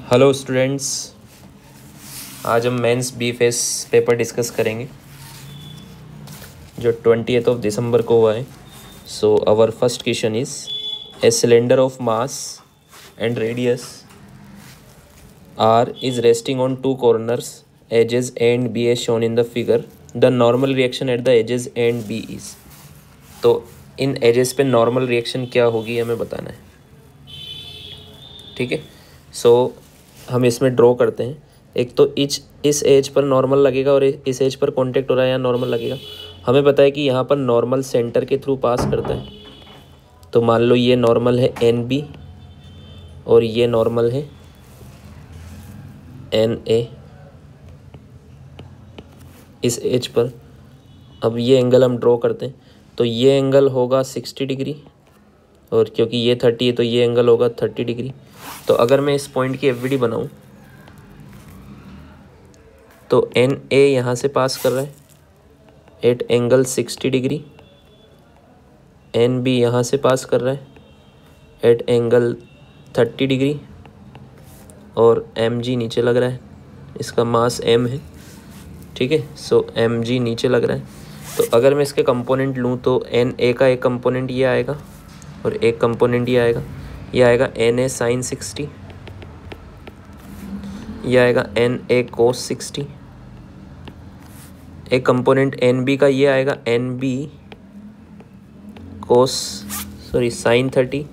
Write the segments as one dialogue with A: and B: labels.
A: Hello students, आज हम mains B phase paper discuss करेंगे जो 20th दिसंबर को हुआ है। So our first question is a cylinder of mass and radius R is resting on two corners edges A and B as shown in the figure. The normal reaction at the edges A and B is. तो इन edges पे normal reaction क्या होगी हमें बताना है, ठीक है। सो हम इसमें ड्रॉ करते हैं। एक तो इस एज पर नॉर्मल लगेगा और इस एज पर कांटेक्ट हो रहा है, यहाँ नॉर्मल लगेगा। हमें पता है कि यहाँ पर नॉर्मल सेंटर के थ्रू पास करता है। तो मान लो ये नॉर्मल है एन बी और ये नॉर्मल है एन ए इस एज पर। अब ये एंगल हम ड्रॉ करते हैं, तो ये एंगल होगा 60 डिग्री और क्योंकि ये 30 है तो ये एंगल होगा 30 डिग्री। तो अगर मैं इस पॉइंट की एफवीडी बनाऊं तो एन ए यहाँ से पास कर रहा है at angle 60 degree, N B यहाँ से पास कर रहा है एट एंगल 30 डिग्री और एम जी नीचे लग रहा है, इसका मास एम है, ठीक है। सो एम जी नीचे लग रहा है। तो अगर मैं इसके कंपोनेंट लूँ तो एन ए का एक कंपोनेंट ये आएगा और एक कंपोनेंट ये आएगा एन ए साइन 60, ये आएगा एन ए कोस 60। एक कंपोनेंट एन बी का ये आएगा एन बी साइन 30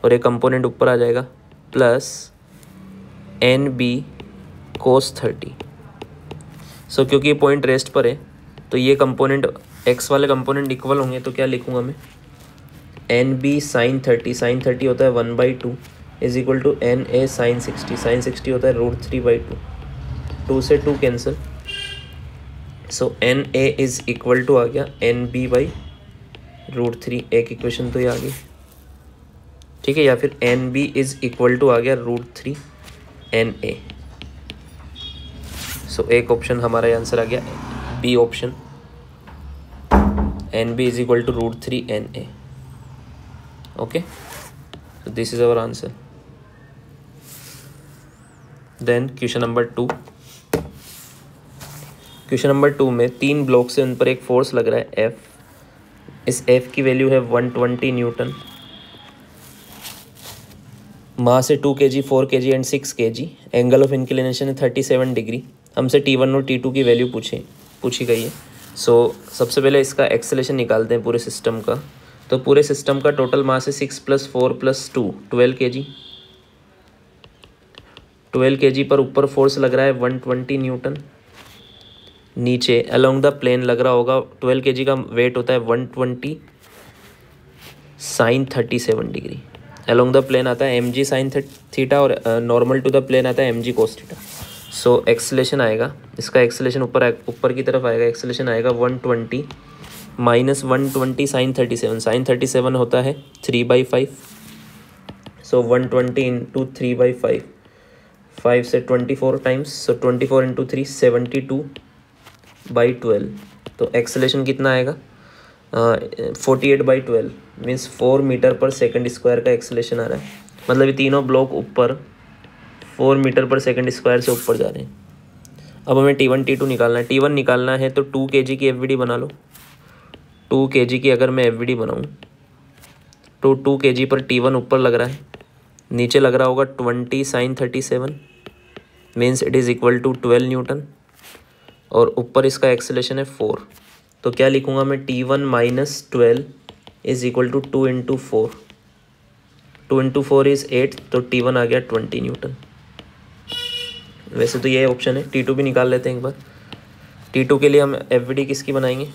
A: और एक कंपोनेंट ऊपर आ जाएगा प्लस एन बी कोस 30। सो क्योंकि ये पॉइंट रेस्ट पर है तो ये कंपोनेंट एक्स वाले कंपोनेंट इक्वल होंगे। तो क्या लिखूंगा मैं, एन बी साइन 30 होता है 1/2 is equal to N A sine 60 होता है √3/2। 2 से 2 cancel. So N A is equal to आ गया एन बी बाई √3। एक इक्वेशन तो ये आ गई, ठीक है। या फिर N B is equal to आ गया √3 एन ए। सो एक ऑप्शन हमारा आंसर आ गया B option, N B is equal to √3 N A. Okay, so this is our answer. Then question number 2। Question number 2 में 3 ब्लॉक से उन पर एक फोर्स लग रहा है F। इस F की वैल्यू है 120 न्यूटन। मास है 2 kg, 4 kg and 6 kg। Angle of inclination है 37 डिग्री। हमसे T1 और T2 की वैल्यू पूछी गई है। सो सबसे पहले इसका एक्सेलेरेशन निकालते हैं पूरे सिस्टम का। तो पूरे सिस्टम का टोटल मास है 6 + 4 + 2 12 kg। 12 kg पर ऊपर फोर्स लग रहा है 120 न्यूटन। नीचे अलोंग द प्लेन लग रहा होगा, 12 kg का वेट होता है 120 sine 37 degree. Along the plane आता है एम जी साइन थीटा और नॉर्मल टू द प्लेन आता है M G cos theta. So acceleration आएगा, इसका एक्सेलेरेशन ऊपर की तरफ आएगा। एक्सेलेरेशन आएगा 120 माइनस 120 साइन 37। साइन 37 होता है 3/5। सो 120 इंटू 3/5, 5 से 24 टाइम्स। सो 24 इंटू 3 72/12। तो एक्सेलेरेशन कितना आएगा 48/12 मीन्स 4 मीटर पर सेकंड स्क्वायर का एक्सेलेरेशन आ रहा है। मतलब ये तीनों ब्लॉक ऊपर 4 मीटर पर सेकंड स्क्वायर से ऊपर जा रहे हैं। अब हमें T1 T2 निकालना है। T1 निकालना है तो 2 kg की एफवीडी बना लो। 2 kg की अगर मैं एफवीडी बनाऊँ तो 2 kg पर T1 ऊपर लग रहा है, नीचे लग रहा होगा 20 sine 37 means it is equal to 12 newton और ऊपर इसका एक्सेलेरेशन है 4। तो क्या लिखूँगा मैं, T1 minus 12 is equal to 2 into 4। 2 into 4 is 8, तो T1 आ गया 20 न्यूटन। वैसे तो ये ऑप्शन है। T2 भी निकाल लेते हैं एक बार। T2 के लिए हम एफवीडी किसकी बनाएंगे,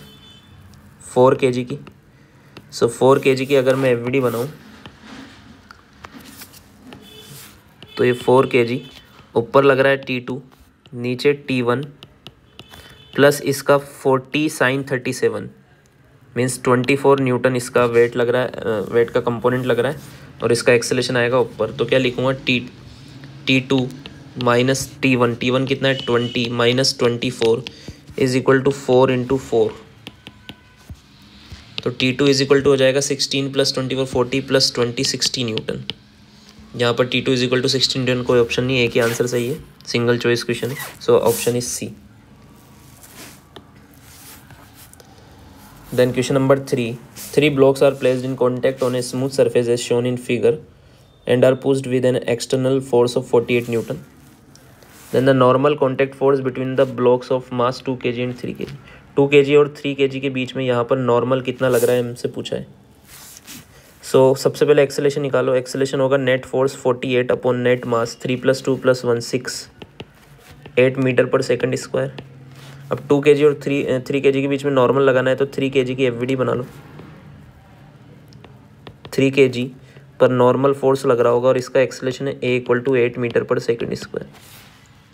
A: 4 kg की। सो 4 kg की अगर मैं एफवीडी बनाऊँ तो ये 4 kg ऊपर लग रहा है T2, नीचे T1 प्लस इसका 40 साइन 37 मीन्स 24 न्यूटन इसका वेट लग रहा है, वेट का कंपोनेंट लग रहा है और इसका एक्सेलेरेशन आएगा ऊपर। तो क्या लिखूँगा, T2 माइनस T1 कितना है 20 minus 24 is equal to 4 into 4। तो T2 इज इक्वल टू हो जाएगा 16 + 24 40 + 20 60 न्यूटन। यहाँ पर T2 is equal to 16 newton, कोई ऑप्शन नहीं, एक ही आंसर सही है, सिंगल चॉइस क्वेश्चन है, so option is C. Then question number 3, 3 blocks are placed in contact on a smooth surface as shown in figure and are pushed with an external force of 48 Newton. Then the normal contact force between the blocks of mass 2 kg and 3 kg. 2 kg और 3 kg के बीच में यहाँ पर normal कितना लग रहा है हमसे पूछा है। सो सबसे पहले एक्सेलेरेशन निकालो। एक्सेलेरेशन होगा नेट फोर्स 48 अपॉन नेट मास 3 + 2 + 1 6 8 मीटर पर सेकंड स्क्वायर। अब 2 kg और 3 kg के बीच में नॉर्मल लगाना है तो 3 kg की एफवीडी बना लो। 3 kg पर नॉर्मल फोर्स लग रहा होगा और इसका एक्सेलेरेशन है A = 8 मीटर पर second square.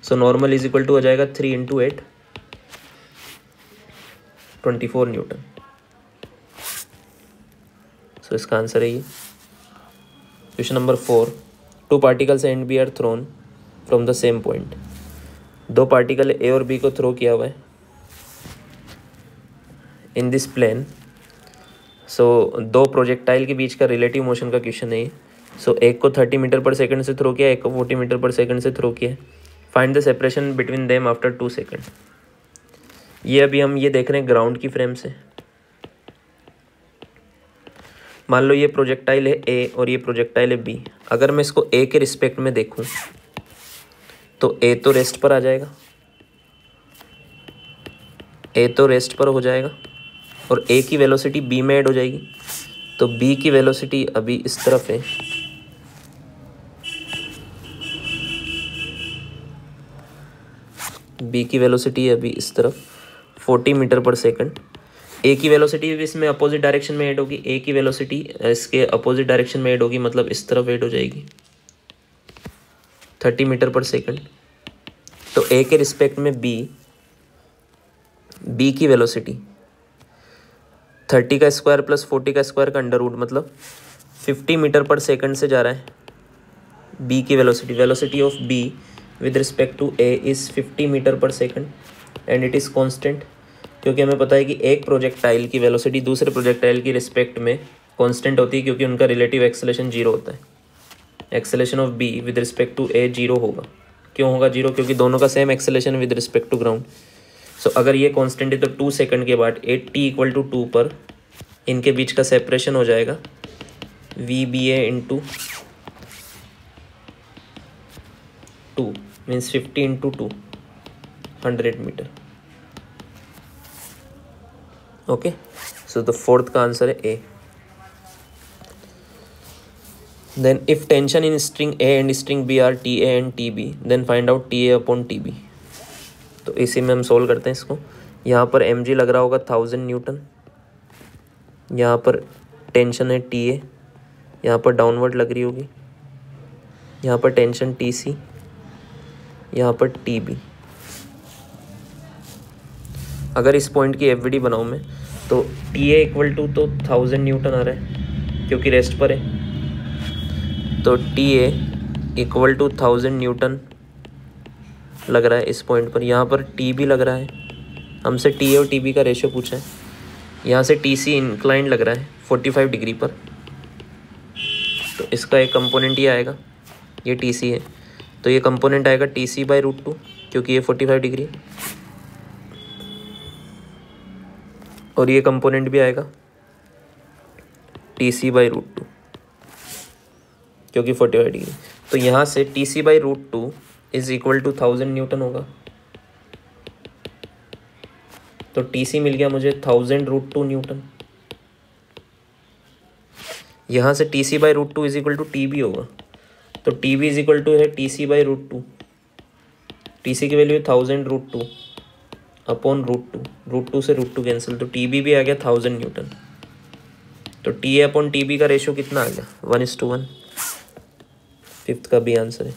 A: So normal is equal to हो जाएगा 3 × 8 24 न्यूटन। सो इसका आंसर है ये। Question number 4, 2 particles A and B are thrown from the same point. 2 particle A और B को थ्रो किया हुआ है in this plane. So 2 projectile के बीच का रिलेटिव मोशन का क्वेश्चन है ये। सो एक को 30 मीटर पर सेकंड से थ्रो किया, एक को 40 मीटर पर सेकंड से थ्रो किया। Find the separation between them after 2 second. ये अभी हम ये देख रहे हैं ग्राउंड की फ्रेम से। मान लो ये प्रोजेक्टाइल है A और ये प्रोजेक्टाइल है B। अगर मैं इसको A के रिस्पेक्ट में देखूं तो A तो रेस्ट पर आ जाएगा, A तो रेस्ट पर हो जाएगा और A की वेलोसिटी B में ऐड हो जाएगी। तो B की वेलोसिटी अभी इस तरफ है, B की वेलोसिटी अभी इस तरफ 40 मीटर पर सेकंड। A की वेलोसिटी भी इसमें अपोजिट डायरेक्शन में ऐड होगी, A की वेलोसिटी इसके अपोजिट डायरेक्शन में ऐड होगी, मतलब इस तरफ ऐड हो जाएगी 30 मीटर पर सेकंड। तो A के रिस्पेक्ट में B की वेलोसिटी 30 का स्क्वायर प्लस 40 का स्क्वायर का अंडर रूट, मतलब 50 मीटर पर सेकंड से जा रहा है। B की velocity of B with respect to A is 50 metre पर second and it is constant, क्योंकि हमें पता है कि एक प्रोजेक्टाइल की वेलोसिटी दूसरे प्रोजेक्टाइल की रिस्पेक्ट में कांस्टेंट होती है, क्योंकि उनका रिलेटिव एक्सेलेरेशन 0 होता है। Acceleration of B with respect to A 0 होगा। क्यों होगा 0? क्योंकि दोनों का same acceleration with respect to ground. So अगर ये कांस्टेंट है तो 2 सेकंड के बाद 8t = 2 पर इनके बीच का सेपरेशन हो जाएगा VBA × 2 means 50 × 2 100 metre. Okay, so the fourth का आंसर है A। Then if tension in string A and string B are TA and TB then find out TA upon TB। तो इसी में हम सोल्व करते हैं इसको। यहाँ पर mg लग रहा होगा 1000 न्यूटन, यहाँ पर टेंशन है TA, यहाँ पर डाउनवर्ड लग रही होगी, यहाँ पर टेंशन TC, यहाँ पर TB। अगर इस पॉइंट की एफवीडी बनाऊँ मैं तो TA = तो 1000 न्यूटन आ रहा है क्योंकि रेस्ट पर है। तो TA = 1000 न्यूटन लग रहा है इस पॉइंट पर। यहाँ पर TB लग रहा है, हमसे TA और TB का रेशियो पूछा है। यहाँ से TC इंक्लाइंड लग रहा है 45 डिग्री पर, तो इसका एक कंपोनेंट ये आएगा, ये TC है तो ये कंपोनेंट आएगा TC/√2 क्योंकि ये 45 डिग्री, और ये कंपोनेंट भी आएगा TC/√2 क्योंकि 45 डिग्री। तो यहाँ से TC/√2 is equal to 1000 Newton होगा। तो TC मिल गया मुझे 1000√2 न्यूटन। यहाँ से TC/√2 is equal to TB होगा, तो TB इज इक्वल टू है TC/√2। TC की वैल्यू है 1000√2 अपॉन √2, √2 से √2 कैंसिल, तो TB भी आ गया 1000 न्यूटन। तो TA अपॉन TB का रेशियो कितना आ गया 1:1। फिफ्थ का भी आंसर है।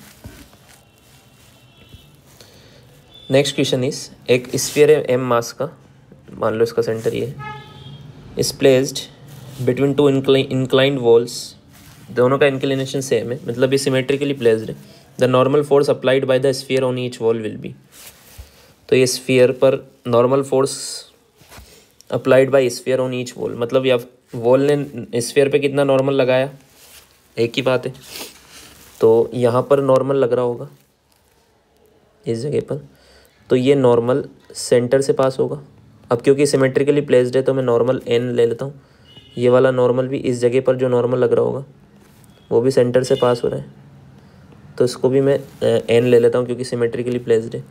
A: नेक्स्ट क्वेश्चन इज, एक स्फीयर है M मास का, मान लो इसका सेंटर ये है, is placed between 2 inclined walls. दोनों का इंक्लिनेशन सेम है, मतलब ये सिमेट्रिकली प्लेस्ड है। The normal force applied by the sphere on each wall will be. तो ये स्फीयर पर normal force applied by sphere on each wall, मतलब या वॉल ने स्फीयर पे कितना नॉर्मल लगाया, एक ही बात है। तो यहाँ पर नॉर्मल लग रहा होगा इस जगह पर, तो ये नॉर्मल सेंटर से पास होगा। अब क्योंकि सिमेट्रिकली प्लेस्ड है तो मैं नॉर्मल एन ले लेता हूँ। ये वाला नॉर्मल भी इस जगह पर जो नॉर्मल लग रहा होगा वो भी सेंटर से पास हो रहा है, तो इसको भी मैं एन ले लेता हूँ क्योंकि सिमेट्रिकली प्लेस्ड है।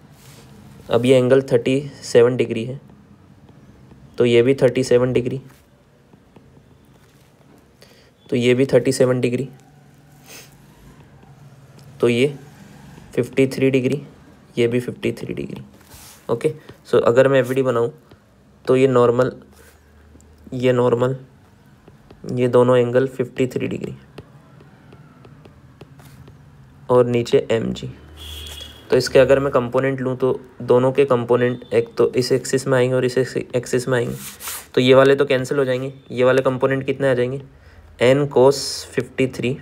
A: अब ये एंगल 37 डिग्री है, तो ये भी 37 डिग्री, तो ये भी 37 डिग्री, तो ये 53 डिग्री, ये भी 53 डिग्री। ओके, सो अगर मैं एफडी बनाऊँ तो ये नॉर्मल, ये दोनों एंगल 53 डिग्री और नीचे एम जी। तो इसके अगर मैं कंपोनेंट लूँ तो दोनों के कंपोनेंट एक तो इस एक्सिस में आएंगे और इस एक्सिस में आएंगे, तो ये वाले तो कैंसिल हो जाएंगे। ये वाले कंपोनेंट कितने आ जाएंगे, एन कोस 53,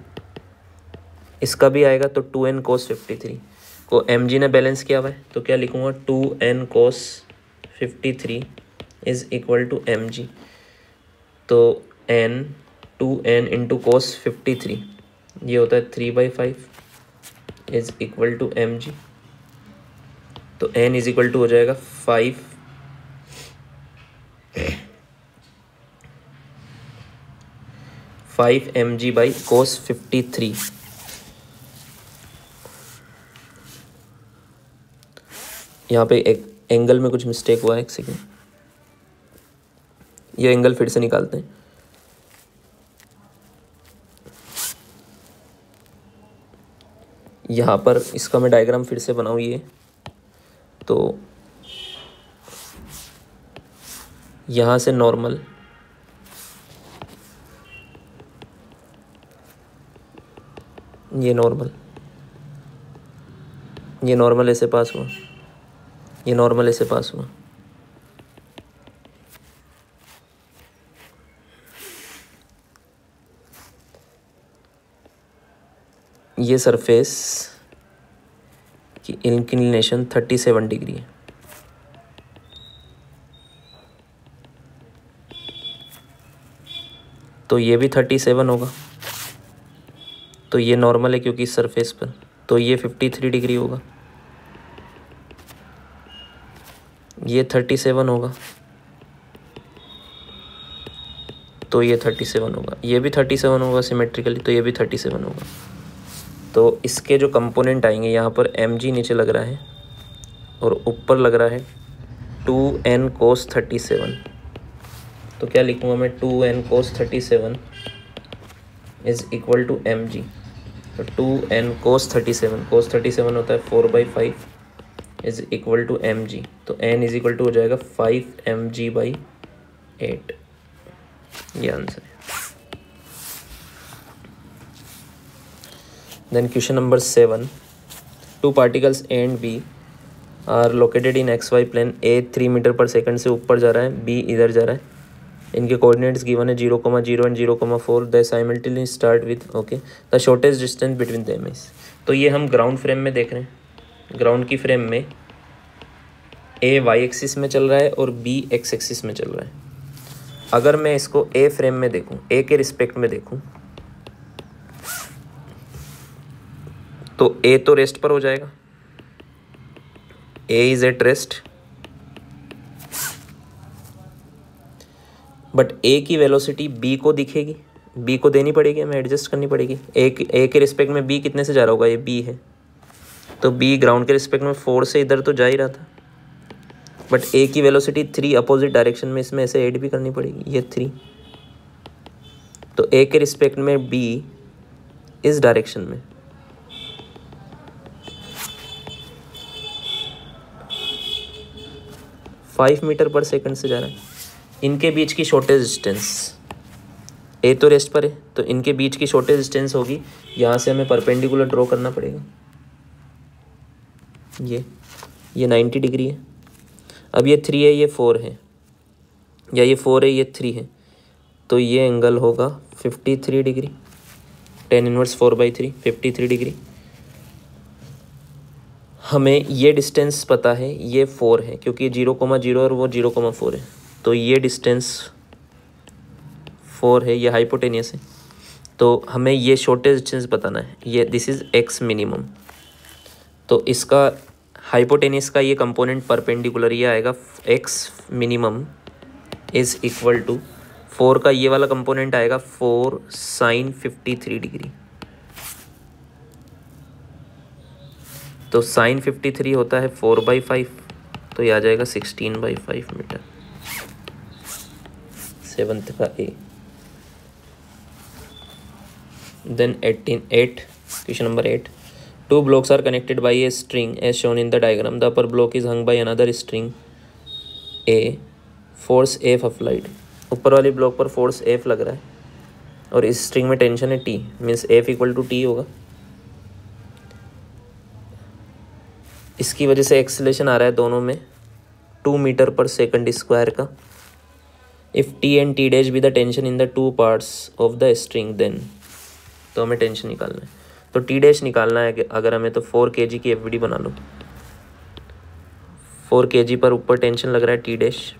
A: इसका भी आएगा तो 2n कोस 53 को एम जी ने बैलेंस किया हुआ है, तो क्या लिखूँगा 2n cos 53 is equal to M G. तो n 2n इंटू कोस 53 ये होता है 3/5 is equal to M G. तो n इज इक्वल टू हो जाएगा 5 mg बाई कोस 53। यहाँ पे एक एंगल में कुछ मिस्टेक हुआ है, एक सेकेंड, ये एंगल फिर से निकालते हैं। यहाँ पर इसका मैं डायग्राम फिर से बनाऊँ, ये तो यहाँ से नॉर्मल, ये नॉर्मल ऐसे पास हुआ, ये नॉर्मल ऐसे पास हुआ, ये सरफेस की इंक्लिनेशन 37 डिग्री है, तो ये भी 37 होगा, तो ये नॉर्मल है क्योंकि इस सरफेस पर, तो ये 53 डिग्री होगा, ये 37 होगा, तो ये 37 होगा, ये भी 37 होगा सिमेट्रिकली, तो ये भी 37 होगा। तो इसके जो कंपोनेंट आएंगे, यहाँ पर mg नीचे लग रहा है और ऊपर लग रहा है 2n cos 37, तो क्या लिखूँगा मैं 2n cos 37 is equal to mg। तो 2n cos 37 होता है 4/5 इज़ इक्वल टू mg, तो n इज़ इक्वल टू हो जाएगा 5 mg/8, ये आंसर है। Then question number 7, two particles A and B are located in XY plane, A 3 metre पर second से ऊपर जा रहा है, B इधर जा रहा है, इनके कोऑर्डिनेट्स गिवन है 0,0 and 0,4, they simultaneously start with okay the shortest distance between them is. तो ये हम ग्राउंड फ्रेम में देख रहे हैं, ग्राउंड की फ्रेम में A y एक्सिस में चल रहा है और B x एक्सिस में चल रहा है। अगर मैं इसको A फ्रेम में देखूँ, A के रिस्पेक्ट में देखूँ, तो A तो रेस्ट पर हो जाएगा, A is at rest, but A की वेलोसिटी B को दिखेगी, B को देनी पड़ेगी, हमें एडजस्ट करनी पड़ेगी। A के रिस्पेक्ट में B कितने से जा रहा होगा, ये B है, तो B ग्राउंड के रिस्पेक्ट में 4 से इधर तो जा ही रहा था, बट A की वेलोसिटी 3 अपोजिट डायरेक्शन में इसमें ऐसे ऐड भी करनी पड़ेगी, ये 3, तो A के रिस्पेक्ट में B इस डायरेक्शन में 5 मीटर पर सेकंड से जा रहा है। इनके बीच की शॉर्टेज डिस्टेंस, ए तो रेस्ट पर है, तो इनके बीच की शॉर्टेज डिस्टेंस होगी, यहाँ से हमें परपेंडिकुलर ड्रॉ करना पड़ेगा, ये 90 डिग्री है। अब ये 3 है, ये 4 है, या ये 4 है, ये 3 है, तो ये एंगल होगा 53 डिग्री, tan इनवर्स 4/3 53 डिग्री। हमें ये डिस्टेंस पता है, ये 4 है क्योंकि 0,0 और वो 0,4 है, तो ये डिस्टेंस 4 है, ये हाइपोटेनियस है, तो हमें ये शॉर्टेस्ट डिस्टेंस बताना है, ये दिस इज़ एक्स मिनिमम। तो इसका हाइपोटेनियस का ये कंपोनेंट परपेंडिकुलर ये आएगा, X minimum is equal to 4 का ये वाला कंपोनेंट आएगा 4 साइन 53 डिग्री। तो साइन 53 होता है 4/5, तो ये आ जाएगा 16/5 मीटर। 7th का A. Then 8 question number 8, 2 blocks are connected by a string as shown in the diagram. The upper block is hung by another string A. Force F applied. ऊपर वाली ब्लॉक पर फोर्स F लग रहा है और इस string में tension है T, means F equal to T होगा। इसकी वजह से एक्सेलेरेशन आ रहा है दोनों में 2 मीटर पर सेकंड स्क्वायर का। If T and T dash be the tension in the 2 parts of the string then, तो हमें टेंशन निकालना है। तो T डैश निकालना है अगर हमें, तो 4 kg की FBD बना लो। 4 kg पर ऊपर टेंशन लग रहा है T डैश,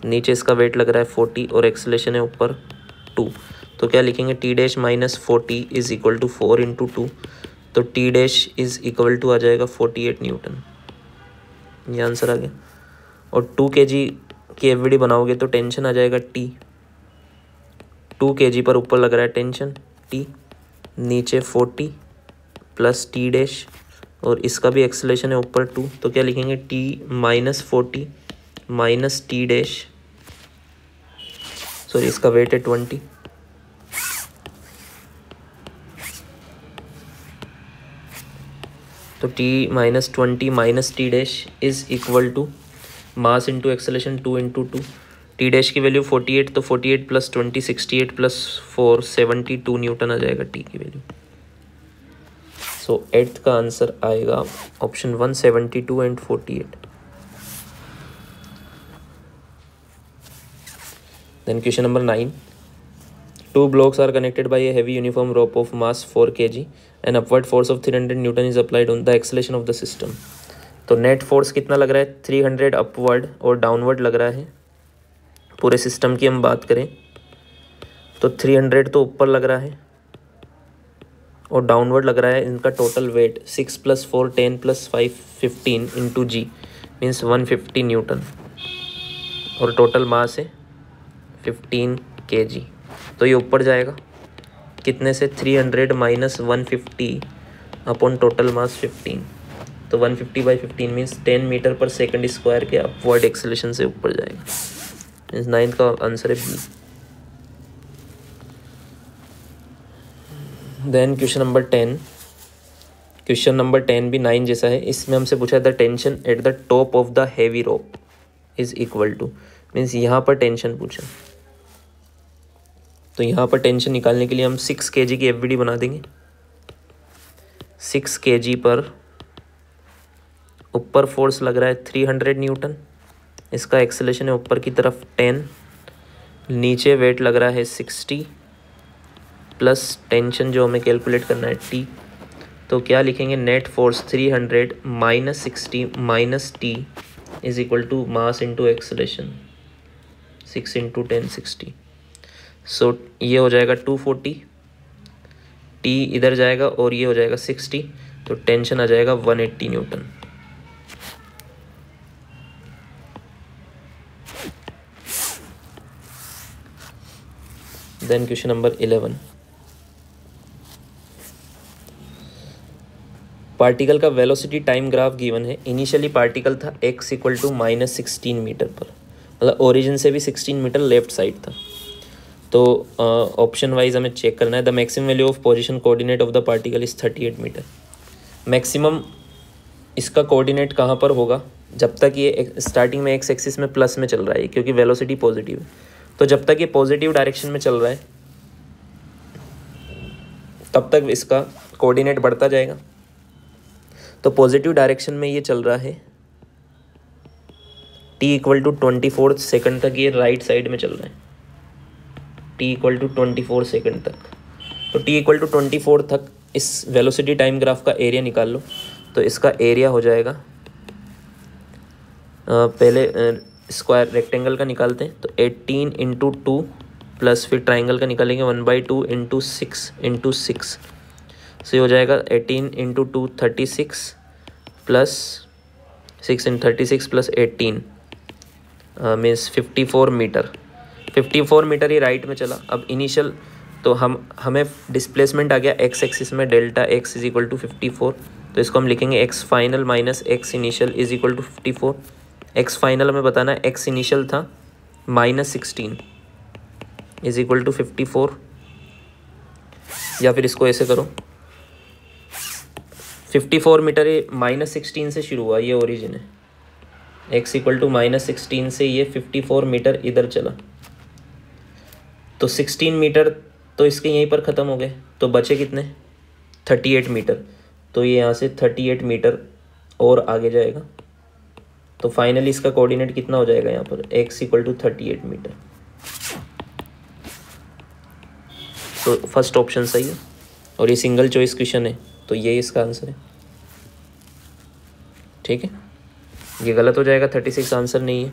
A: नीचे इसका वेट लग रहा है 40 और एक्सेलेरेशन है ऊपर 2। तो क्या लिखेंगे, T dash minus 40 is equal to 4 into 2। तो T dash is equal to आ जाएगा 48 न्यूटन। ये आंसर आ गया। और 2 kg की FBD बनाओगे तो टेंशन आ जाएगा T, 2 kg पर ऊपर लग रहा है टेंशन T, नीचे 40 प्लस T डैश और इसका भी एक्सेलेरेशन है ऊपर 2। तो क्या लिखेंगे, T minus 40 minus T dash, sorry इसका वेट है 20। तो T minus 20 minus T dash is equal to mass into acceleration 2 into 2। T dash की वैल्यू 48, तो 48 प्लस 20 68 प्लस 4 72 न्यूटन आ जाएगा T की वैल्यू। सो 8th का आंसर आएगा option 1 72 and 48। Then question number 9, 2 blocks are connected by a heavy uniform rope of mass 4 kg. An upward force of 300 Newton is applied on the acceleration of the system. तो net force कितना लग रहा है, 300 upward और downward लग रहा है। पूरे सिस्टम की हम बात करें तो 300 तो ऊपर लग रहा है और डाउनवर्ड लग रहा है। इनका टोटल वेट 6 + 4 10 + 5 15 इंटू जी मीन्स 150 न्यूटन और टोटल मास है 15 kg। तो ये ऊपर जाएगा कितने से, 300 माइनस 150 अपॉन टोटल मास 15। तो 150/15 मीन्स 10 मीटर पर सेकंड स्क्वायर के अपवर्ड एक्सेलेरेशन से ऊपर जाएगा। मीन्स 9th का आंसर है B. Then question number 10, question number 10 भी 9 जैसा है। इसमें हमसे पूछा the tension at the top of the heavy rope is equal to, means यहाँ पर टेंशन पूछा। तो यहाँ पर टेंशन निकालने के लिए हम 6 kg की FBD बना देंगे। 6 kg पर ऊपर फोर्स लग रहा है 300 न्यूटन, इसका एक्सेलेरेशन है ऊपर की तरफ 10, नीचे वेट लग रहा है 60 प्लस टेंशन जो हमें कैलकुलेट करना है T। तो क्या लिखेंगे, net force 300 minus 60 minus T is equal to mass into acceleration 6 into 10 60। So ये हो जाएगा 240, T इधर जाएगा और ये हो जाएगा 60, तो टेंशन आ जाएगा 180 newton. Then question number 11, particle का वेलोसिटी टाइम ग्राफ गिवन है। इनिशियली पार्टिकल था x इक्वल टू -16 मीटर पर, मतलब ओरिजिन से भी 16 मीटर लेफ्ट साइड था। तो ऑप्शन वाइज हमें चेक करना है। The maximum value of position coordinate of the particle is 38 metre. Maximum इसका कोऑर्डिनेट कहाँ पर होगा, जब तक ये स्टार्टिंग में एक्स एक्सिस में प्लस में चल रहा है, क्योंकि वेलोसिटी पॉजिटिव है। तो जब तक ये पॉजिटिव डायरेक्शन में चल रहा है तब तक इसका कोऑर्डिनेट बढ़ता जाएगा। तो पॉजिटिव डायरेक्शन में ये चल रहा है, t इक्वल टू 24 सेकंड तक ये राइट साइड में चल रहा है, t इक्वल टू 24 सेकंड तक। तो t इक्वल टू 24 तक इस वेलोसिटी टाइम ग्राफ का एरिया निकाल लो। तो इसका एरिया हो जाएगा, पहले स्क्वायर रेक्टेंगल का निकालते हैं। तो 18 इंटू 2 प्लस फिर ट्राइंगल का निकालेंगे 1/2 इंटू 6 सो ये हो जाएगा 18 इंटू 2 36 प्लस 6 इन 36 प्लस 18 मीन्स 54 मीटर। 54 मीटर ही राइट में चला। अब इनिशियल तो हमें डिस्प्लेसमेंट आ गया एक्स एक्सिस में, delta X is equal to 54, तो इसको हम लिखेंगे X final minus X initial is equal to 54। X final हमें बताना है, एक्स इनिशियल था -16 इज इक्वल टू 54, या फिर इसको ऐसे करो 54 मीटर ये -16 से शुरू हुआ, ये ओरिजिन है, एक्स इक्वल टू -16 से ये 54 मीटर इधर चला, तो 16 मीटर तो इसके यहीं पर ख़त्म हो गए, तो बचे कितने 38 मीटर, तो ये यहाँ से 38 मीटर और आगे जाएगा, तो फाइनली इसका कोऑर्डिनेट कितना हो जाएगा यहाँ पर x इक्वल टू 38 मीटर। तो फर्स्ट ऑप्शन सही है और ये सिंगल चॉइस क्वेश्चन है, तो ये इसका आंसर है। ठीक है, ये गलत हो जाएगा, 36 आंसर नहीं है।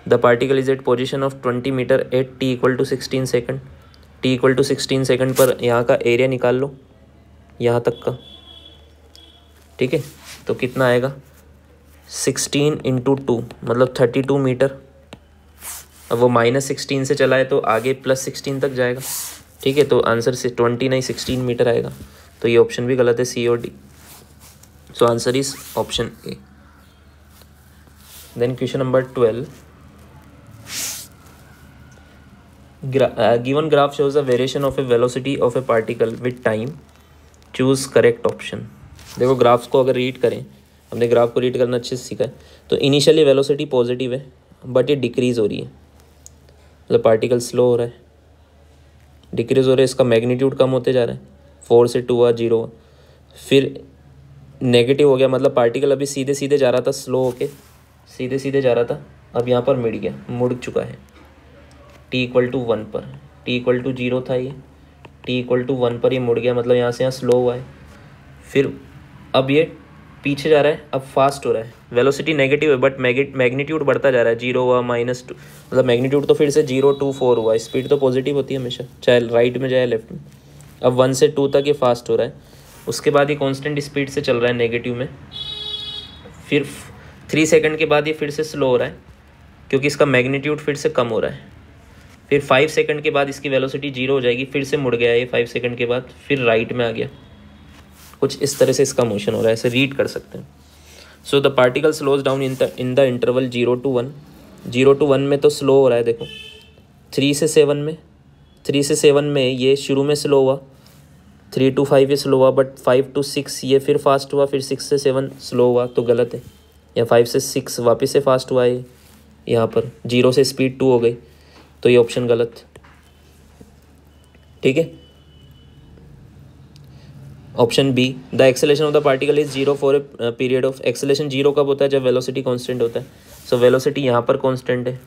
A: The particle is at position of 20 metre at t equal to 16 second. t equal to 16 second पर यहाँ का एरिया निकाल लो, यहाँ तक का। ठीक है, तो कितना आएगा 16 इंटू 2 मतलब 32 मीटर। अब वो -16 से चला है तो आगे +16 तक जाएगा। ठीक है, तो आंसर से 20 नहीं 16 मीटर आएगा, तो ये ऑप्शन भी गलत है, सी और D. So answer is option A. Then question number 12, given graph shows a variation of a velocity of a particle with time, choose correct option। देखो ग्राफ्स को अगर रीड करें, हमने ग्राफ को रीड करना अच्छे से सीखा है, तो इनिशियली वेलोसिटी पॉजिटिव है बट ये डिक्रीज़ हो रही है, मतलब पार्टिकल स्लो हो रहा है, डिक्रीज़ हो रहा है, इसका मैग्नीट्यूड कम होते जा रहा है, 4 से 2 हुआ 0 हुआ, फिर नेगेटिव हो गया, मतलब पार्टिकल अभी सीधे सीधे जा रहा था, स्लो होके सीधे सीधे जा रहा था, अब यहाँ पर मुड़ चुका है t इक्वल टू 1 पर, t इक्वल टू 0 था ये, t इक्वल टू 1 पर ये मुड़ गया, मतलब यहाँ से यहाँ स्लो हुआ है, फिर अब ये पीछे जा रहा है, अब फास्ट हो रहा है, वेलोसिटी नेगेटिव है बट मैग्नीट्यूड बढ़ता जा रहा है, 0 हुआ -2, मतलब मैग्नीट्यूड तो फिर से 0 2 4 हुआ, स्पीड तो पॉजिटिव होती है हमेशा, चाहे राइट में जाए लेफ्ट में। अब 1 से 2 तक ये फास्ट हो रहा है, उसके बाद ये कांस्टेंट स्पीड से चल रहा है नेगेटिव में, फिर 3 सेकंड के बाद ये फिर से स्लो हो रहा है क्योंकि इसका मैग्नीट्यूड फिर से कम हो रहा है, फिर 5 सेकंड के बाद इसकी वेलोसिटी 0 हो जाएगी, फिर से मुड़ गया ये 5 सेकंड के बाद, फिर राइट में आ गया, कुछ इस तरह से इसका मोशन हो रहा है, ऐसे रीड कर सकते हैं। So the particle slows down in the interval 0 to 1। 0 to 1 में तो स्लो हो रहा है, देखो 3 से 7 में ये शुरू में स्लो हुआ, 3 to 5 ये स्लो हुआ, बट 5 to 6 ये फिर फास्ट हुआ, फिर 6 से 7 स्लो हुआ, तो गलत है, या 5 से 6 वापस से फास्ट हुआ है, यहाँ पर 0 से स्पीड 2 हो गई, तो ये ऑप्शन गलत। ठीक है, option B, the acceleration of the particle is 0 for a period of, acceleration 0 कब होता है, जब वेलोसिटी कांस्टेंट होता है, सो वेलोसिटी यहाँ पर कांस्टेंट है,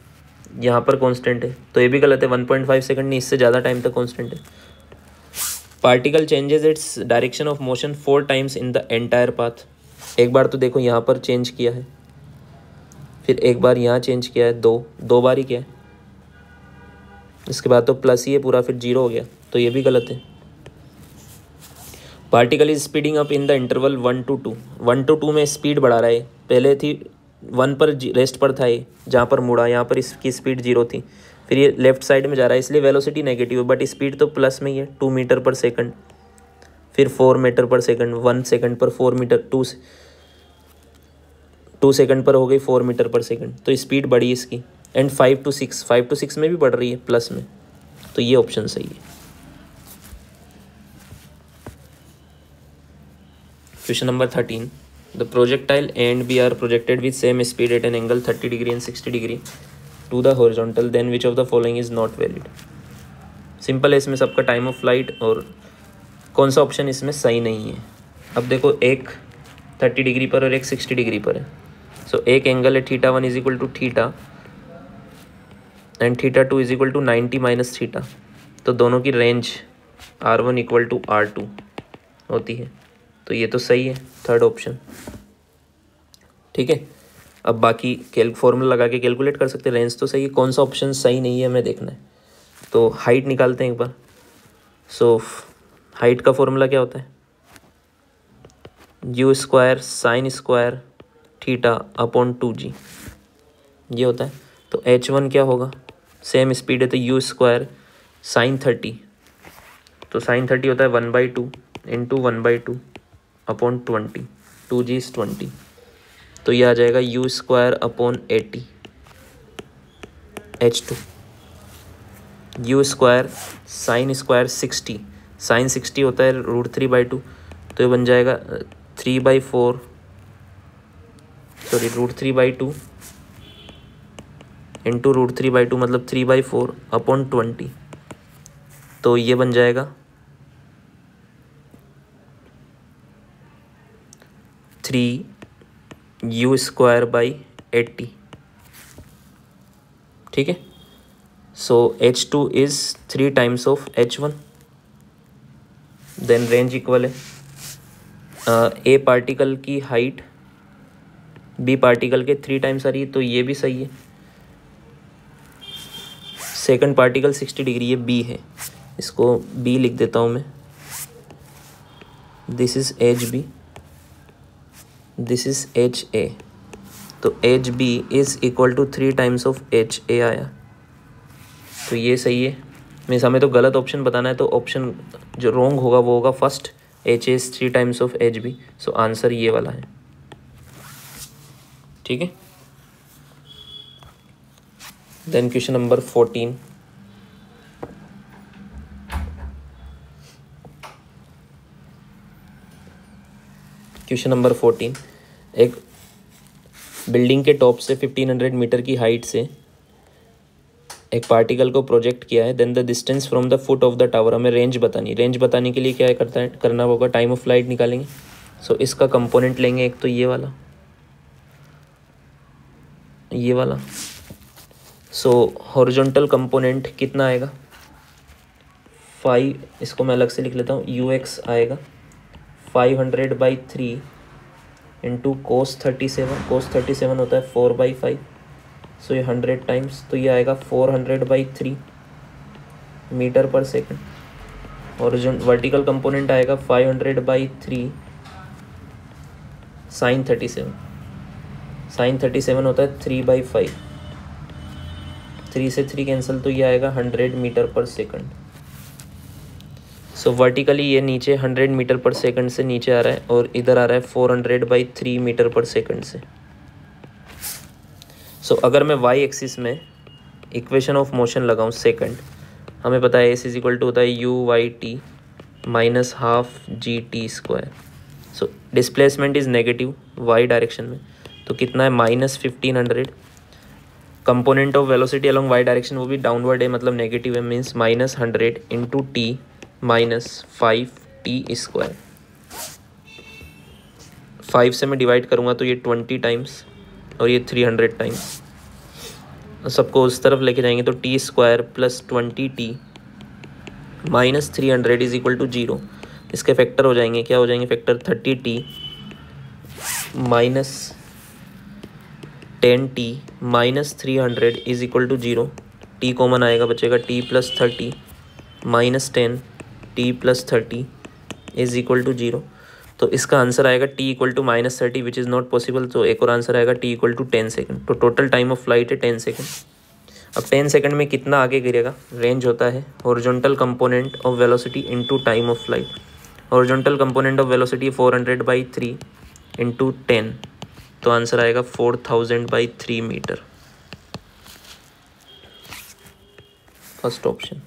A: यहाँ पर कांस्टेंट है, तो ये भी गलत है, 1.5 सेकंड नहीं, इससे ज़्यादा टाइम तक कांस्टेंट है। Particle changes its direction of motion 4 times in the entire path. एक बार तो देखो यहाँ पर चेंज किया है, फिर एक बार यहाँ चेंज किया है, दो बार ही किया है, इसके बाद तो प्लस ही है पूरा, फिर 0 हो गया, तो ये भी गलत है। Particle is speeding up in the interval 1 to 2। 1 to 2 में स्पीड बढ़ा रहा है, पहले थी 1 पर रेस्ट पर था ये, जहाँ पर मुड़ा यहाँ पर इसकी स्पीड 0 थी, फिर ये लेफ्ट साइड में जा रहा है, इसलिए वेलोसिटी नेगेटिव है बट स्पीड तो प्लस में ही है, 2 मीटर पर सेकंड, फिर 4 मीटर पर सेकंड, 1 सेकंड पर 4 मीटर, 2 सेकंड पर हो गई 4 मीटर पर सेकंड, तो स्पीड बढ़ी इसकी, एंड 5 to 6 में भी बढ़ रही है प्लस में, तो ये ऑप्शन सही है। Question number 13, the projectile A and B are projected with same speed at an angle 30 degree and 60 degree to the horizontal, then which of the following is not valid. Simple है, इसमें सबका time of flight, और कौन सा option इसमें सही नहीं है। अब देखो एक 30 डिग्री पर और एक 60 डिग्री पर है, सो एक एंगल है θ1 is equal to theta and θ2 is equal to 90 minus theta, तो दोनों की range R1 equal to R2 होती है, तो ये तो सही है थर्ड ऑप्शन। ठीक है, अब बाकी फॉर्मूला लगा के कैलकुलेट कर सकते हैं, रेंज तो सही है, कौन सा ऑप्शन सही नहीं है हमें देखना है। तो हाइट निकालते हैं एक बार। सो हाइट का फॉर्मूला क्या होता है, you square sine square theta upon 2g, ये होता है। तो h1 क्या होगा, सेम स्पीड है तो यू स्क्वायर साइन 30, तो साइन 30 होता है 1/2 इंटू 1/2 अपॉन 20, 2g इज 20, तो ये आ जाएगा U square upon 80 h2। U square sine square 60, sine 60 होता है √3/2, तो ये बन जाएगा 3/4 सॉरी √3/2 इंटू √3/2 मतलब 3/4 अपॉन 20, तो ये बन जाएगा 3 यू स्क्वायर बाई 80, ठीक है। So h2 is 3 times of h1, then range equal है ए पार्टिकल की हाइट बी पार्टिकल के 3 टाइम्स आ रही है, तो ये भी सही है। सेकंड पार्टिकल 60 डिग्री, ये बी है, इसको बी लिख देता हूँ मैं। This is H B, this is H A, तो H B is equal to 3 times of H A आया, तो ये सही है। मीन्स हमें तो गलत ऑप्शन बताना है, तो ऑप्शन जो रॉन्ग होगा वो होगा first, H A is 3 times of H B, so answer ये वाला है, ठीक है। Then question number 14, question number 14, एक बिल्डिंग के टॉप से 1500 मीटर की हाइट से एक पार्टिकल को प्रोजेक्ट किया है, then the distance from the foot of the tower, हमें रेंज बतानी। रेंज बताने के लिए क्या करना होगा, टाइम ऑफ फ्लाइट निकालेंगे। सो इसका कंपोनेंट लेंगे, एक तो ये वाला, ये वाला। सो हॉरिजॉन्टल कंपोनेंट कितना आएगा 5, इसको मैं अलग से लिख लेता हूँ, ux आएगा 500/3 इंटू cos 37 होता है 4/5, सो ये 100 टाइम्स, तो ये आएगा 400/3 मीटर पर सेकंड। और वर्टिकल कंपोनेंट आएगा 500/3 साइन 37 होता है 3/5, 3 से 3 कैंसिल, तो ये आएगा 100 मीटर पर सेकंड। सो वर्टिकली ये नीचे 100 मीटर पर सेकंड से नीचे आ रहा है, और इधर आ रहा है 400/3 मीटर पर सेकंड से। सो अगर मैं y एक्सिस में इक्वेशन ऑफ मोशन लगाऊं सेकंड, हमें पता है एस इज इक्वल टू होता है u/t minus half GT²। So displacement is negative y direction में, तो कितना है -1500। Component of velocity along y direction वो भी डाउनवर्ड है, मतलब नेगेटिव है, means -100 into t minus 5t²। 5 से मैं डिवाइड करूँगा तो ये 20 टाइम्स और ये 300 टाइम्स, सबको उस तरफ लेके जाएंगे तो t² plus 20t minus 300 is equal to 0। इसके फैक्टर हो जाएंगे, क्या हो जाएंगे factor, 30t minus 10t minus 300 is equal to 0। t common आएगा, बचेगा t plus 30 minus 10 t plus 30 is equal to 0। तो इसका आंसर आएगा t equal to -30 which is not possible, तो एक और आंसर आएगा t इक्वल टू 10 सेकेंड। तो टोटल टाइम ऑफ फ्लाइट है 10 सेकेंड। अब 10 सेकेंड में कितना आगे गिरेगा, रेंज होता है horizontal component of velocity into time of flight. Horizontal component of velocity 400/3 into 10, तो आंसर आएगा 4000/3 metre, first option.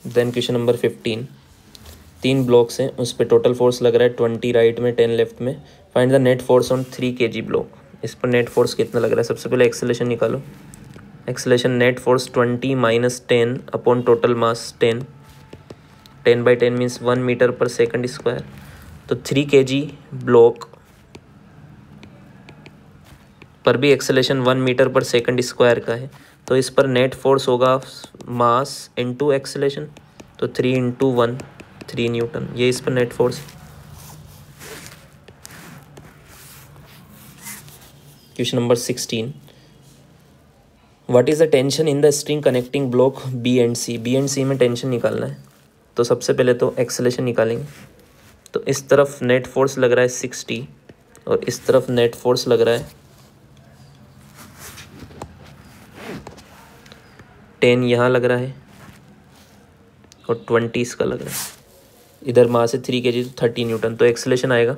A: Then question number 15, 3 blocks हैं, उस पर टोटल फोर्स लग रहा है 20 राइट में 10 लेफ्ट में। Find the net force on 3 kg block. इस पर नेट फोर्स कितना लग रहा है, सबसे पहले एक्सेलेरेशन निकालो। Acceleration net force 20 minus 10 upon total mass 10, 10/10 means 1 metre पर सेकंड स्क्वायर। तो 3 kg ब्लॉक पर भी एक्सेलेरेशन 1 मीटर पर सेकंड स्क्वायर का है, तो इस पर नेट फोर्स होगा मास इंटू एक्सेलेरेशन, तो 3 × 1 3 न्यूटन, ये इस पर net force. Question number 16, what is the tension in the string connecting block B and C. B and C में टेंशन निकालना है, तो सबसे पहले तो एक्सेलेरेशन निकालेंगे। तो इस तरफ नेट फोर्स लग रहा है 60 और इस तरफ नेट फोर्स लग रहा है 10 यहाँ लग रहा है और 20 इसका लग रहा है। इधर मास है 3 kg तो 30 न्यूटन। तो एक्सेलेरेशन आएगा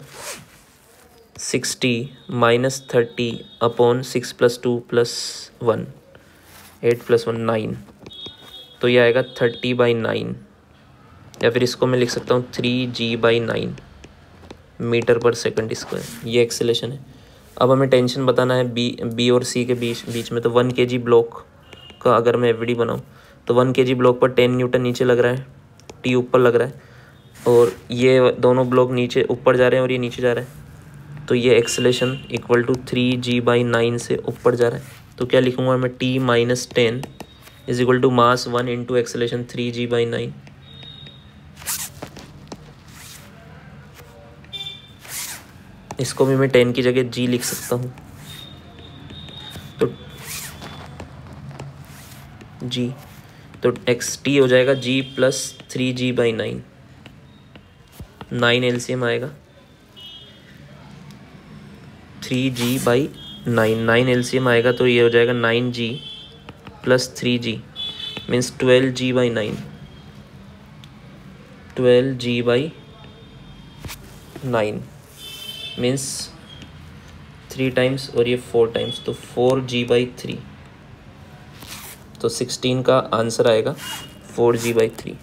A: 60 माइनस 30 अपॉन 6 + 2 + 1 8 + 1 9। तो ये आएगा 30/9 या फिर इसको मैं लिख सकता हूँ 3g/9 मीटर पर सेकंड स्क्वायर। ये एक्सेलेरेशन है। अब हमें टेंशन बताना है बी और सी के बीच में। तो 1 kg ब्लॉक का अगर मैं एवरीडी बनाऊँ तो 1 kg ब्लॉक पर 10 न्यूटन नीचे लग रहा है, टी ऊपर लग रहा है और ये दोनों ब्लॉक नीचे ऊपर जा रहे हैं और ये नीचे जा रहा है। तो ये एक्सेलेरेशन इक्वल टू 3g/9 से ऊपर जा रहा है। तो क्या लिखूँगा मैं, t - 10 is equal to mass 1 into acceleration 3g/9। इसको भी मैं 10 की जगह g लिख सकता हूँ। तो g तो xt हो जाएगा g + 3g/9। 9 LCM आएगा 3g/9। 9 LCM आएगा तो ये हो जाएगा 9g + 3g means 12g/9। 12g/9 means 3 times और ये 4 टाइम्स, तो 4g/3। तो 16 का आंसर आएगा 4g/3।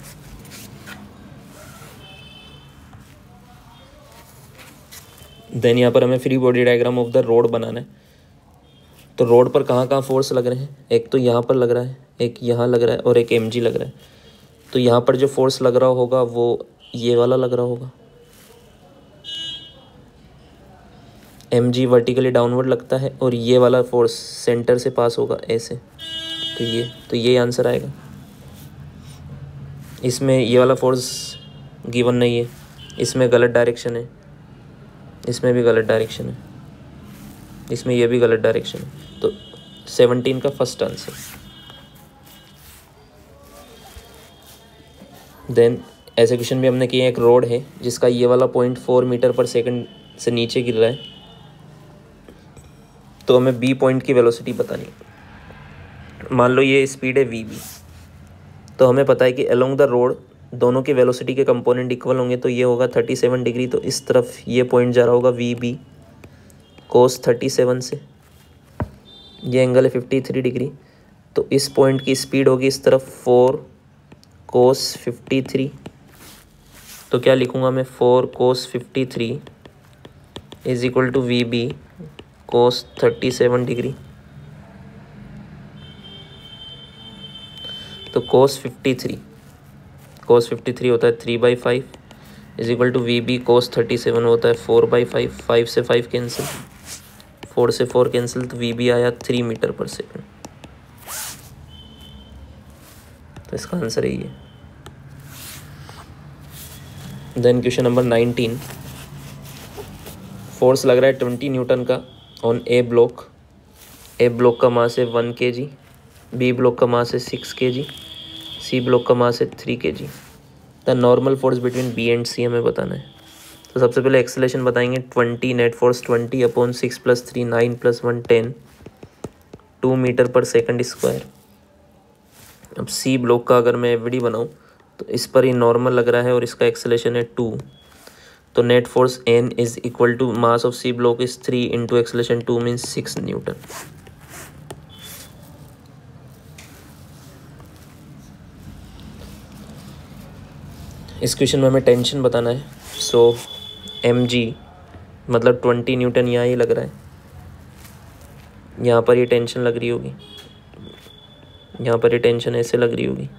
A: देन यहाँ पर हमें free body diagram of the rod बनाना है। तो रोड पर कहाँ कहाँ फोर्स लग रहे हैं, एक तो यहाँ पर लग रहा है, एक यहाँ लग रहा है और एक mg लग रहा है। तो यहाँ पर जो फोर्स लग रहा होगा वो ये वाला लग रहा होगा, mg वर्टिकली डाउनवर्ड लगता है और ये वाला फोर्स सेंटर से पास होगा ऐसे। तो ये आंसर आएगा। इसमें ये वाला फोर्स गिवन नहीं है, इसमें गलत डायरेक्शन है, इसमें भी गलत डायरेक्शन है, इसमें ये भी गलत डायरेक्शन है। तो 17 का फर्स्ट आंसर। देन ऐसे क्वेश्चन भी हमने किए। एक रोड है जिसका ये वाला पॉइंट 4 मीटर पर सेकंड से नीचे गिर रहा है, तो हमें बी पॉइंट की वेलोसिटी बतानी है। मान लो ये स्पीड है vb, तो हमें पता है कि अलोंग द रोड दोनों के वेलोसिटी के कंपोनेंट इक्वल होंगे। तो ये होगा 37 डिग्री। तो इस तरफ ये पॉइंट जा रहा होगा vb cos 37 से, ये एंगल है 53 डिग्री। तो इस पॉइंट की स्पीड होगी इस तरफ 4 cos 53। तो क्या लिखूँगा मैं, 4 cos 53 is equal to vb cos 37 degree. तो cos 53 होता है 3/5 is equal to vb cos 37 होता है 4/5। 5 से 5 कैंसिल, 4 से 4 कैंसिल, तो vb आया 3 मीटर पर सेकंड। तो इसका आंसर यही है। Then question number 19। फोर्स लग रहा है 20 न्यूटन का on A block. A block का मास है 1 kg, बी ब्लॉक का मास है 6 kg, सी ब्लॉक का मास है 3 kg। The normal force between B and C हमें बताना है। तो सबसे पहले एक्सेलेरेशन बताएंगे 20, नेट फोर्स 20 अपॉन 6 + 3 9 + 1 10 2 मीटर पर सेकंड स्क्वायर। अब सी ब्लॉक का अगर मैं एवरीडी बनाऊँ तो इस पर ही नॉर्मल लग रहा है और इसका एक्सेलेरेशन है 2। तो net force n is equal to mass of C block is 3 into acceleration 2 means 6 newton. इस क्वेश्चन में हमें टेंशन बताना है। सो mg मतलब 20 न्यूटन यहाँ ही लग रहा है, यहाँ पर ये टेंशन लग रही होगी, यहाँ पर ये टेंशन ऐसे लग रही होगी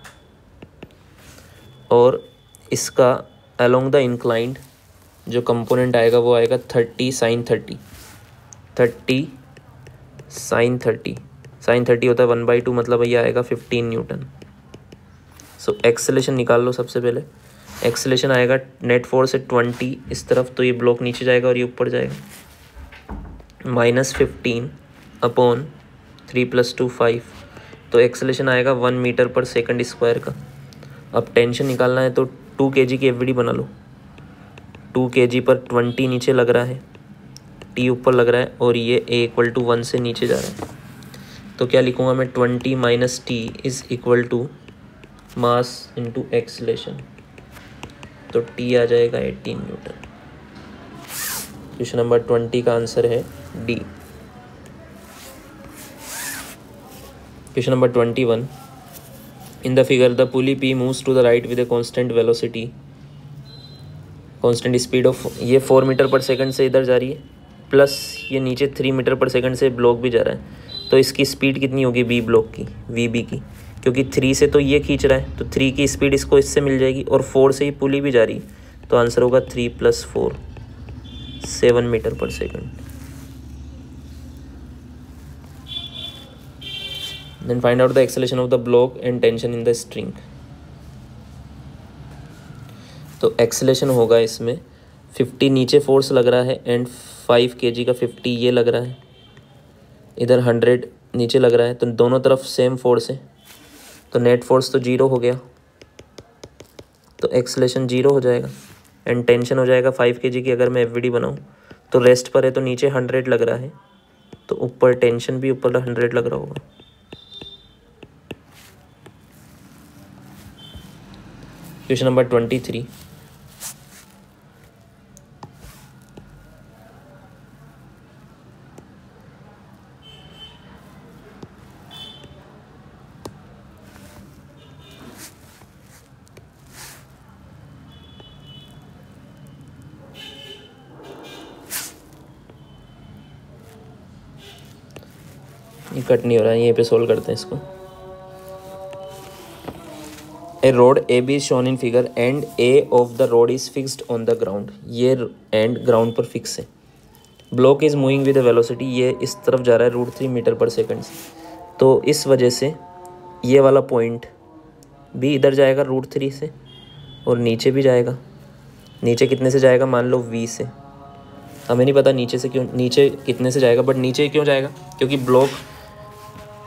A: और इसका अलोंग द इंक्लाइंड जो कंपोनेंट आएगा वो आएगा 30 sin 30 sin 30 होता है 1/2 मतलब ये आएगा 15 न्यूटन। सो एक्सेलेरेशन निकाल लो। सबसे पहले एक्सेलेरेशन आएगा नेट फोर्स है 20 इस तरफ, तो ये ब्लॉक नीचे जाएगा और ये ऊपर जाएगा, -15 अपॉन 3 + 2 5 तो एक्सेलेरेशन आएगा 1 मीटर पर सेकंड स्क्वायर का। अब टेंशन निकालना है तो 2 kg की एफवीडी बना लो। 2 kg पर 20 नीचे लग रहा है, टी ऊपर लग रहा है और ये a = 1 से नीचे जा रहा है। तो क्या लिखूँगा मैं, 20 - t = मास इंटू एक्सेलेरेशन। तो t आ जाएगा 18 न्यूटन। क्वेश्चन नंबर 20 का आंसर है D. Question number 21, in the figure the pulley P moves to the right with a constant velocity, constant speed of, ये 4 मीटर पर सेकंड से इधर जा रही है, प्लस ये नीचे 3 मीटर पर सेकंड से ब्लॉक भी जा रहा है। तो इसकी स्पीड कितनी होगी बी ब्लॉक की, VB की, क्योंकि 3 से तो ये खींच रहा है तो 3 की स्पीड इसको इससे मिल जाएगी और 4 से ही पुली भी जा रही है। तो आंसर होगा 3 + 4, 7 मीटर पर second. Then find out the acceleration of the block and tension in the string. तो एक्सेलेरेशन होगा इसमें 50 नीचे फोर्स लग रहा है एंड 5 kg का 50 ये लग रहा है, इधर 100 नीचे लग रहा है, तो दोनों तरफ सेम फोर्स है, तो नेट फोर्स तो 0 हो गया, तो एक्सेलेरेशन 0 हो जाएगा। एंड टेंशन हो जाएगा 5 kg की। अगर मैं एफवीडी बनाऊँ तो रेस्ट पर है तो नीचे 100 लग रहा है, तो ऊपर टेंशन भी ऊपर 100 लग रहा होगा। क्वेश्चन नंबर 23, ये कट नहीं हो रहा है, यहीं पे सोल्व करते हैं इसको। ए road AB is shown in figure and A of the road is fixed on the ground, ये एंड ग्राउंड पर फिक्स है। Block is moving with velocity, ये इस तरफ जा रहा है √3 मीटर पर सेकंड से, तो इस वजह से ये वाला पॉइंट भी इधर जाएगा √3 से और नीचे भी जाएगा। नीचे कितने से जाएगा, मान लो V से, हमें नहीं पता नीचे से क्यों, नीचे कितने से जाएगा, बट नीचे क्यों जाएगा, क्योंकि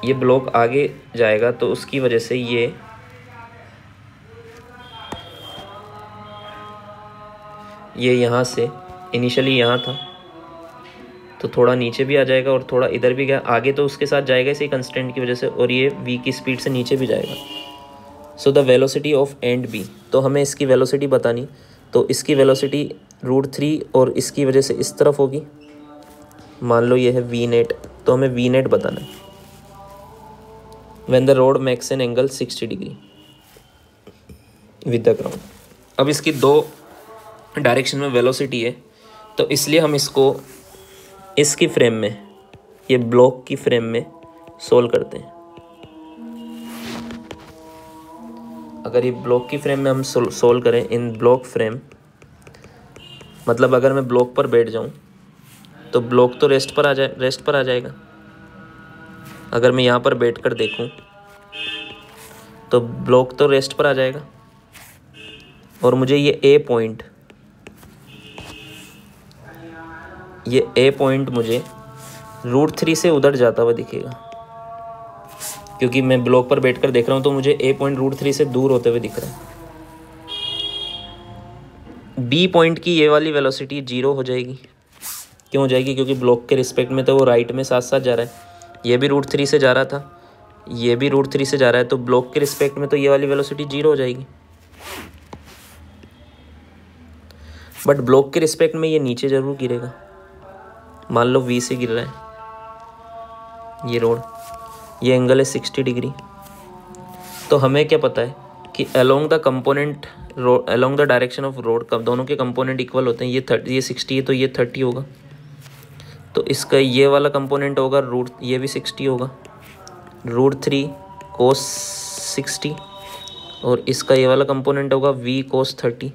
A: ये ब्लॉक आगे जाएगा तो उसकी वजह से ये यहाँ से इनिशियली यहाँ था तो थोड़ा नीचे भी आ जाएगा और थोड़ा इधर भी गया, आगे तो उसके साथ जाएगा इसी कंस्टेंट की वजह से, और ये V की स्पीड से नीचे भी जाएगा। So the velocity of and B, तो हमें इसकी वेलोसिटी बतानी, तो इसकी वेलोसिटी √3 और इसकी वजह से इस तरफ होगी, मान लो ये है V नेट, तो हमें V नेट बताना है। When the road makes an angle 60 degree with the ground. अब इसकी 2 डायरेक्शन में वेलोसिटी है, तो इसलिए हम इसको इसकी फ्रेम में, ये ब्लॉक की फ्रेम में सोल्व करते हैं। अगर ये ब्लॉक की फ्रेम में हम सोल्व करें, इन ब्लॉक फ्रेम, मतलब अगर मैं ब्लॉक पर बैठ जाऊं तो ब्लॉक तो रेस्ट पर आ जाएगा। अगर मैं यहाँ पर बैठकर देखूं तो ब्लॉक तो रेस्ट पर आ जाएगा, और मुझे ये A पॉइंट मुझे √3 से उधर जाता हुआ दिखेगा, क्योंकि मैं ब्लॉक पर बैठकर देख रहा हूँ तो मुझे A पॉइंट √3 से दूर होते हुए दिख रहा है। B पॉइंट की ये वाली वेलोसिटी 0 हो जाएगी। क्यों हो जाएगी, क्योंकि ब्लॉक के रिस्पेक्ट में तो वो राइट में साथ साथ जा रहा है, ये भी √3 से जा रहा था, ये भी √3 से जा रहा है, तो ब्लॉक के रिस्पेक्ट में तो ये वाली वेलोसिटी 0 हो जाएगी। बट ब्लॉक के रिस्पेक्ट में ये नीचे जरूर गिरेगा, मान लो V से गिर रहा है ये रोड, ये एंगल है 60 डिग्री। तो हमें क्या पता है कि along the direction of road, कब दोनों के कंपोनेंट इक्वल होते हैं, ये 60 है तो ये 30 होगा, तो इसका ये वाला कंपोनेंट होगा ये भी 60 होगा, √3 cos 60, और इसका ये वाला कंपोनेंट होगा V cos 30।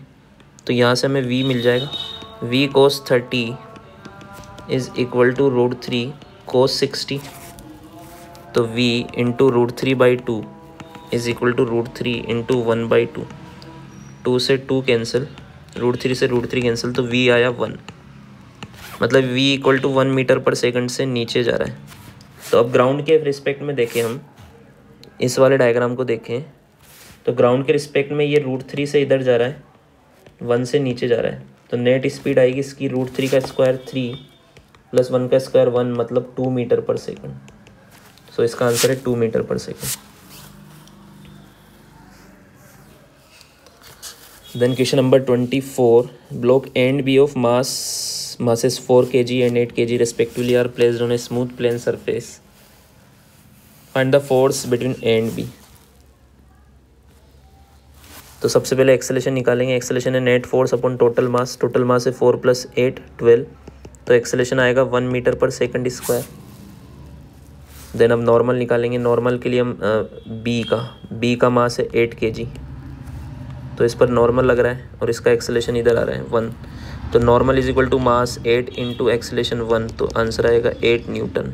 A: तो यहाँ से हमें V मिल जाएगा, V cos 30 is equal to √3 cos 60, तो V into √3/2 is equal to √3 into 1/2, 2 से 2 कैंसिल, √3 से √3 कैंसिल, तो V आया 1, मतलब V = 1 मीटर पर सेकंड से नीचे जा रहा है। तो अब ग्राउंड के रिस्पेक्ट में देखें हम, इस वाले डायग्राम को देखें तो ग्राउंड के रिस्पेक्ट में ये √3 से इधर जा रहा है, 1 से नीचे जा रहा है, तो नेट स्पीड आएगी इसकी √3 का स्क्वायर 3 प्लस 1 का स्क्वायर 1 मतलब 2 मीटर पर सेकंड। सो इसका आंसर है 2 मीटर पर second. Then question number 24, block A and B of masses 4 kg and 8 kg respectively are placed on a smooth plane surface. Find the force between A and B. तो सबसे पहले acceleration निकालेंगे। Acceleration है net force upon total मास। Total mass है 4 + 8 12, तो acceleration आएगा 1 metre पर second square. Then अब नॉर्मल निकालेंगे। नॉर्मल के लिए हम बी का मास है 8 kg, तो इस पर नॉर्मल लग रहा है और इसका एक्सेलेरेशन इधर आ रहा है 1, तो normal is equal to mass 8 into acceleration 1, तो आंसर आएगा 8 न्यूटन।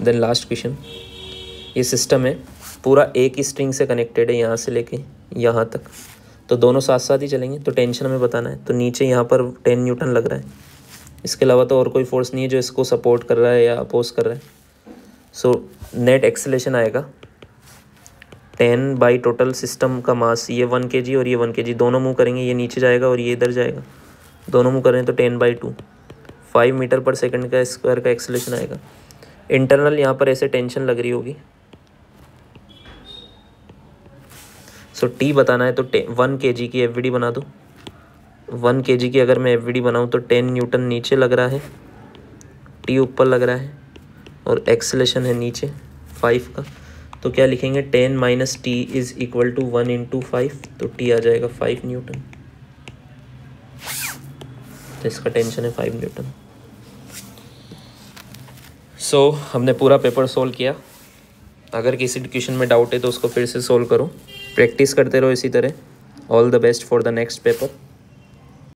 A: देन लास्ट क्वेश्चन, ये सिस्टम है पूरा एक ही स्ट्रिंग से कनेक्टेड है यहाँ से लेके यहाँ तक, तो दोनों साथ साथ ही चलेंगे, तो टेंशन हमें बताना है। तो नीचे यहाँ पर 10 न्यूटन लग रहा है, इसके अलावा तो और कोई फोर्स नहीं है जो इसको सपोर्ट कर रहा है या अपोज कर रहा है। सो नेट एक्सेलेरेशन आएगा 10 बाई टोटल सिस्टम का मास, ये 1 kg और ये 1 kg, दोनों मूव करेंगे, ये नीचे जाएगा और ये इधर जाएगा, दोनों मूव करें तो 10/2 5 मीटर पर सेकंड का स्क्वायर का एक्सेलेरेशन आएगा। इंटरनल यहाँ पर ऐसे टेंशन लग रही होगी। सो टी बताना है तो 1 kg की एफवीडी बना दो। 1 kg की अगर मैं एफवीडी बनाऊँ तो 10 न्यूटन नीचे लग रहा है, टी ऊपर लग रहा है और एक्सेलेरेशन है नीचे 5 का, तो क्या लिखेंगे 10 - t इज इक्वल टू 1 × 5, तो टी आ जाएगा 5 न्यूटन। तो इसका टेंशन है 5 न्यूटन। सो हमने पूरा पेपर सोल्व किया। अगर किसी क्वेश्चन में डाउट है तो उसको फिर से सोल्व करो, प्रैक्टिस करते रहो इसी तरह। All the best for the next paper.